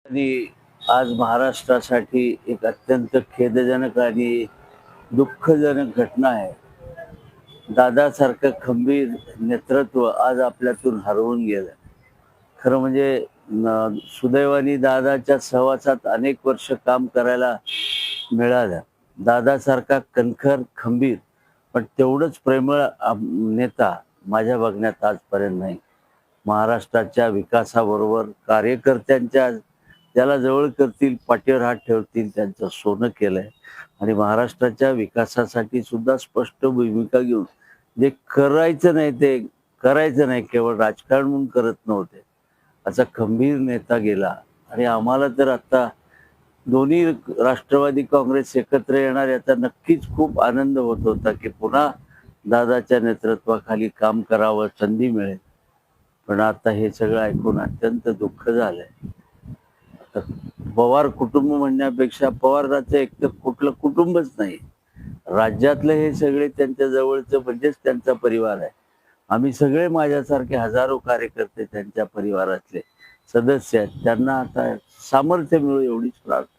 आणि आज महाराष्ट्रासाठी एक अत्यंत खेदजनक आणि दुःखजनक घटना आहे. दादासारखं खंबीर नेतृत्व आज आपल्यातून हरवून गेलं. खरं म्हणजे सुदैवाने दादाच्या सहवासात अनेक वर्ष काम करायला मिळालं. दादासारखा कणखर, खंबीर पण तेवढंच प्रेमळ नेता माझ्या बघण्यात आजपर्यंत नाही. महाराष्ट्राच्या विकासाबरोबर कार्यकर्त्यांच्या त्याला जवळ करतील, पाठीवर हात ठेवतील त्यांचं सोनं केलंय आणि महाराष्ट्राच्या विकासासाठी सुद्धा स्पष्ट भूमिका घेऊन जे करायचं नाही ते करायचं नाही, केवळ राजकारण म्हणून करत नव्हते. असा खंबीर नेता गेला आणि आम्हाला तर आता दोन्ही राष्ट्रवादी काँग्रेस एकत्र येणार याचा नक्कीच खूप आनंद होत होता, की पुन्हा दादाच्या नेतृत्वाखाली काम करावं, संधी मिळेल. पण आता हे सगळं ऐकून अत्यंत दुःख झालंय. आता पवार कुटुंब म्हणण्यापेक्षा पवारांचं एक तर कुठलं कुटुंबच नाही. राज्यातले हे सगळे त्यांच्या जवळचं म्हणजेच त्यांचा परिवार आहे. आम्ही सगळे माझ्यासारखे हजारो कार्यकर्ते त्यांच्या परिवारातले सदस्य आहेत. त्यांना आता सामर्थ्य मिळो एवढीच प्रार्थना.